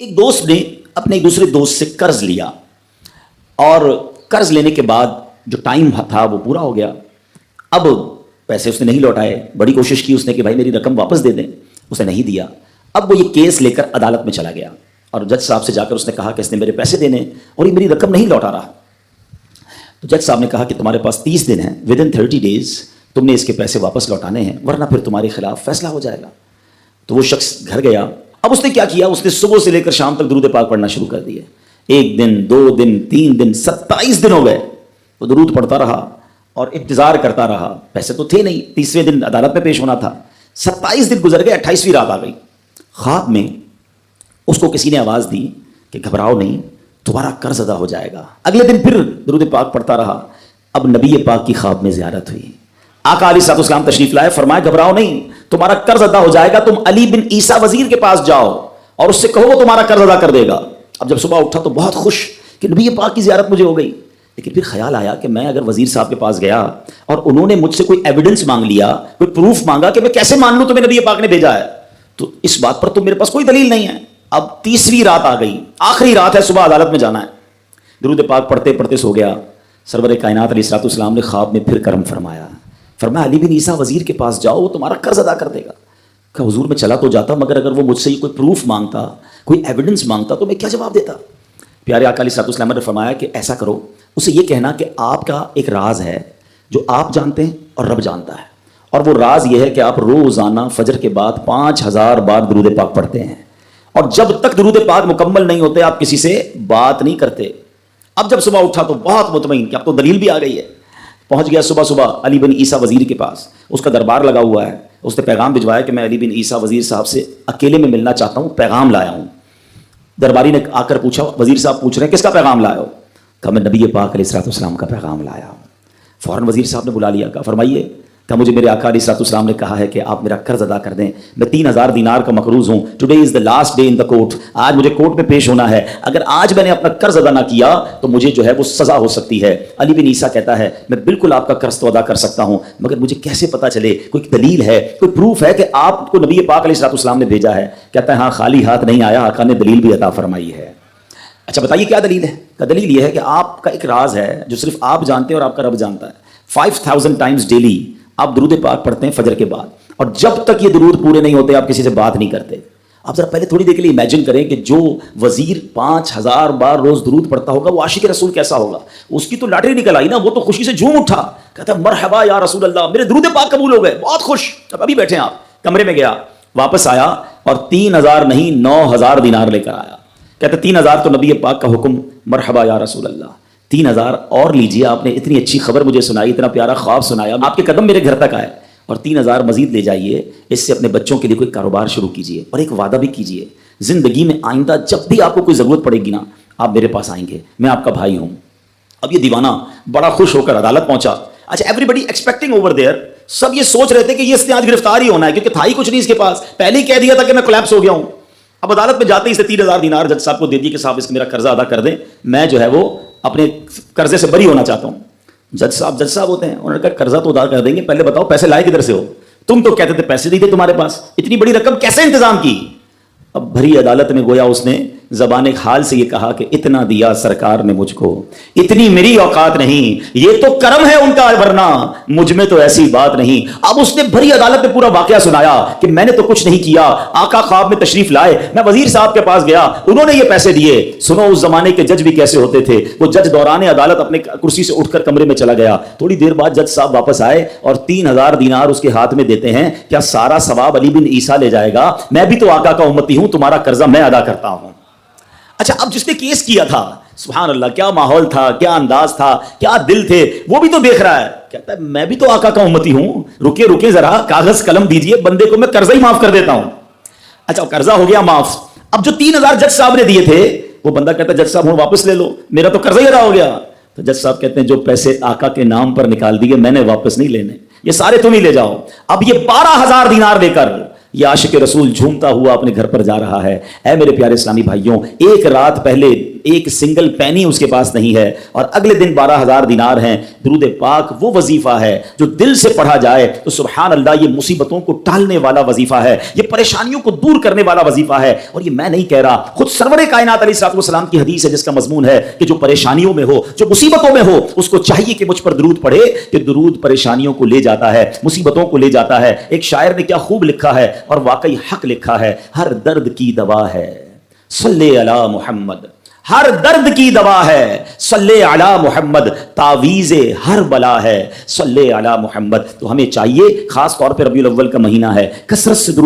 ایک دوست نے اپنے ایک دوسرے دوست سے قرض لیا اور قرض لینے کے بعد جو ٹائم تھا وہ پورا ہو گیا. اب پیسے اس نے نہیں لوٹائے. بڑی کوشش کی اس نے کہ بھائی میری رقم واپس دے دیں. اس نے نہیں دیا. اب وہ یہ کیس لے کر عدالت میں چلا گیا اور جج صاحب سے جا کر اس نے کہا کہ اس نے میرے پیسے دینے اور یہ میری رقم نہیں لوٹا رہا. تو جج صاحب نے کہا کہ تمہارے پاس 30 دن ہیں, ود ان 30 days تم نے اس کے پیسے واپس لوٹانے ہیں ورنہ پھر تمہارے خلاف فیصلہ ہو جائے گا. تو وہ شخص گھر گیا. اب اس نے کیا کیا, اس نے صبح سے لے کر شام تک درود پاک پڑھنا شروع کر دیا. 1 دن 2 دن 3 دن 27 دن ہو گئے. وہ درود پڑھتا رہا اور انتظار کرتا رہا. پیسے تو تھے نہیں, 30ویں دن عدالت میں پیش ہونا تھا. 27 دن گزر گئے, 28ویں رات آ گئی. خواب میں اس کو کسی نے آواز دی کہ گھبراؤ نہیں, تمہارا قرض ادا ہو جائے گا. اگلے دن پھر درود پاک پڑھتا رہا. اب نبی پاک کی خواب میں زیارت ہوئی. آقا علیہ الصلوۃ والسلام تشریف لائے, فرمایا گھبراؤ نہیں, تمہارا قرض ادا ہو جائے گا. تم علی بن عیسیٰ وزیر کے پاس جاؤ اور اس سے کہو وہ تمہارا قرض ادا کر دے گا. اب جب صبح اٹھا تو بہت خوش کہ نبی پاک کی زیارت مجھے ہو گئی. لیکن پھر خیال آیا کہ میں اگر وزیر صاحب کے پاس گیا اور انہوں نے مجھ سے کوئی ایویڈنس مانگ لیا, کوئی پروف مانگا, کہ میں کیسے مان لوں تمہیں نبی پاک نے بھیجا ہے, تو اس بات پر تو میرے پاس کوئی دلیل نہیں ہے. اب 30ویں رات آ گئی, آخری رات ہے, صبح عدالت میں جانا ہے. درود پاک پڑھتے پڑھتے سو گیا. سرور کائنات علیہ الصلوۃ والسلام نے خواب میں پھر کرم فرمایا. فرمایا علی بن عیسیٰ وزیر کے پاس جاؤ, وہ تمہارا قرض ادا کر دے گا. کہ حضور میں چلا تو جاتا, مگر اگر وہ مجھ سے کوئی پروف مانگتا, کوئی ایویڈنس مانگتا تو میں کیا جواب دیتا. پیارے آقا علیہ الصلوۃ والسلام نے فرمایا کہ ایسا کرو, اسے یہ کہنا کہ آپ کا ایک راز ہے جو آپ جانتے ہیں اور رب جانتا ہے, اور وہ راز یہ ہے کہ آپ روزانہ فجر کے بعد 5000 بار درود پاک پڑھتے ہیں, اور جب تک درود پاک مکمل نہیں ہوتے آپ کسی سے بات نہیں کرتے. اب جب صبح اٹھا تو بہت مطمئن کہ اب تو دلیل بھی آ گئی ہے. پہنچ گیا صبح علی بن عیسیٰ وزیر کے پاس. اس کا دربار لگا ہوا ہے. اس نے پیغام بھجوایا کہ میں علی بن عیسیٰ وزیر صاحب سے اکیلے میں ملنا چاہتا ہوں, پیغام لایا ہوں. درباری نے آ کر پوچھا, وزیر صاحب پوچھ رہے ہیں کس کا پیغام لایا ہو؟ کہا میں نبی پاک علیہ الصلوۃ والسلام کا پیغام لایا ہوں. فوراً وزیر صاحب نے بلا لیا. کہا فرمائیے. کہ مجھے میرے آقا علیہ الصلوۃ والسلام نے کہا ہے کہ آپ میرا قرض ادا کر دیں. میں 3000 دینار کا مقروض ہوں. Today is the last day in the court. آج مجھے کورٹ میں پیش ہونا ہے. اگر آج میں نے اپنا قرض ادا نہ کیا تو مجھے جو ہے وہ سزا ہو سکتی ہے. علی بن عیسیٰ کہتا ہے میں بالکل آپ کا قرض تو ادا کر سکتا ہوں, مگر مجھے کیسے پتا چلے, کوئی دلیل ہے, کوئی پروف ہے کہ آپ کو نبی پاک علیہ الصلوۃ والسلام نے بھیجا ہے؟ کہتا ہے ہاں, خالی ہاتھ نہیں آیا, آقا نے دلیل بھی عطا فرمائی ہے. اچھا بتائیے کیا دلیل ہے؟ کہ دلیل یہ ہے کہ آپ کا ایک راز ہے جو صرف آپ جانتے ہیں اور آپ کا رب جانتا ہے. 5000 ٹائمز ڈیلی آپ درود پاک پڑھتے ہیں فجر کے بعد, اور جب تک یہ درود پورے نہیں ہوتے آپ کسی سے بات نہیں کرتے. آپ ذرا پہلے تھوڑی دیر کے لیے امیجن کریں کہ جو وزیر 5000 بار روز درود پڑھتا ہوگا وہ عاشق رسول کیسا ہوگا. اس کی تو لاٹری نکل آئی نا, وہ تو خوشی سے جھوم اٹھا, کہتا مرحبا یا رسول اللہ, میرے درود پاک قبول ہو گئے, بہت خوش. اب ابھی بیٹھے ہیں آپ, کمرے میں گیا, واپس آیا اور 3000 نہیں 9000 دینار لے کر آیا. کہتا 3000 تو نبی پاک کا حکم, مرحبا یا رسول اللہ, 3000 اور لیجیے, آپ نے اتنی اچھی خبر مجھے سنائی, اتنا پیارا خواب سنایا, آپ کے قدم میرے گھر تک آئے, اور 3000 مزید لے جائیے. اس سے اپنے بچوں کے لیے کوئی کاروبار شروع کیجیے, اور ایک وعدہ بھی کیجیے, زندگی میں آئندہ جب بھی آپ کو کوئی ضرورت پڑے گی نا, آپ میرے پاس آئیں گے, میں آپ کا بھائی ہوں. اب یہ دیوانہ بڑا خوش ہو کر عدالت پہنچا. اچھا everybody expecting over there, سب یہ سوچ رہے تھے کہ یہ اس نے آج گرفتار ہی ہونا ہے, کیونکہ تھا ہی کچھ نہیں اس کے پاس, پہلے ہی کہہ دیا تھا کہ میں کولیپس ہو گیا ہوں. اب عدالت میں جاتے ہی اسے 3000 دینار جج صاحب کو دے دی کہ صاحب اس میرا قرضہ ادا کر دیں, میں جو ہے وہ اپنے قرضے سے بری ہونا چاہتا ہوں. جج صاحب ہوتے ہیں, انہوں نے کہا قرضہ تو ادا کر دیں گے, پہلے بتاؤ پیسے لائے کدھر سے ہو؟ تم تو کہتے تھے پیسے نہیں تھے تمہارے پاس, اتنی بڑی رقم کیسے انتظام کی؟ اب بھری عدالت میں گویا اس نے زبان حال سے یہ کہا کہ اتنا دیا سرکار نے مجھ کو, اتنی میری اوقات نہیں, یہ تو کرم ہے ان کا, ورنہ مجھ میں تو ایسی بات نہیں. اب اس نے بھری عدالت میں پورا واقعہ سنایا کہ میں نے تو کچھ نہیں کیا, آقا خواب میں تشریف لائے, میں وزیر صاحب کے پاس گیا, انہوں نے یہ پیسے دیے. سنو اس زمانے کے جج بھی کیسے ہوتے تھے. وہ جج دوران عدالت اپنے کرسی سے اٹھ کر کمرے میں چلا گیا. تھوڑی دیر بعد جج صاحب واپس آئے اور 3000 دینار اس کے ہاتھ میں دیتے ہیں. کیا سارا ثواب علی بن عیسیٰ لے جائے گا؟ میں بھی تو آقا کا امتی ہوں, تمہارا قرضہ میں ادا کرتا ہوں. اچھا اب جس نے کیس کیا تھا, سبحان اللہ, کیا ماحول تھا, کیا انداز تھا, کیا دل تھے, وہ بھی تو دیکھ رہا ہے. کہتا ہے میں بھی تو آقا کا امتی ہوں, رکے ذرا, کاغذ قلم دیجئے, بندے کو میں قرضہ ہی معاف کر دیتا ہوں. اچھا قرضہ ہو گیا معاف. اب جو 3000 جج صاحب نے دیے تھے, وہ بندہ کہتا ہے جج صاحب ہوں واپس لے لو, میرا تو قرضہ ہی ادا ہو گیا. تو جج صاحب کہتے ہیں جو پیسے آقا کے نام پر نکال دیے میں نے واپس نہیں لینے, یہ سارے تم ہی لے جاؤ. اب یہ 12000 دینار لے کر یہ عاشق رسول جھومتا ہوا اپنے گھر پر جا رہا ہے. اے میرے پیارے اسلامی بھائیوں، ایک رات پہلے ایک سنگل پینی اس کے پاس نہیں ہے اور اگلے دن 12,000 دینار ہیں. درود پاک وہ وظیفہ ہے جو دل سے پڑھا جائے تو سبحان اللہ یہ مصیبتوں کو ٹالنے والا وظیفہ ہے، یہ پریشانیوں کو دور کرنے والا وظیفہ ہے. اور یہ میں نہیں کہہ رہا، خود سرور کائنات علیہ الصلوۃ والسلام کی حدیث ہے جس کا مضمون ہے کہ جو پریشانیوں میں ہو، جو مصیبتوں میں ہو، اس کو چاہیے کہ مجھ پر درود پڑھے کہ درود پریشانیوں کو لے جاتا ہے، مصیبتوں کو لے جاتا ہے. ایک شاعر نے کیا خوب لکھا ہے اور واقعی حق لکھا ہے، ہر درد کی دوا ہے صلی علی محمد، ہر درد کی دوا ہے صلی علی محمد، تعویذ ہر بلا ہے صلی علی محمد. تو ہمیں چاہیے، خاص طور پہ ربیع الاول کا مہینہ ہے، کثرت سے درود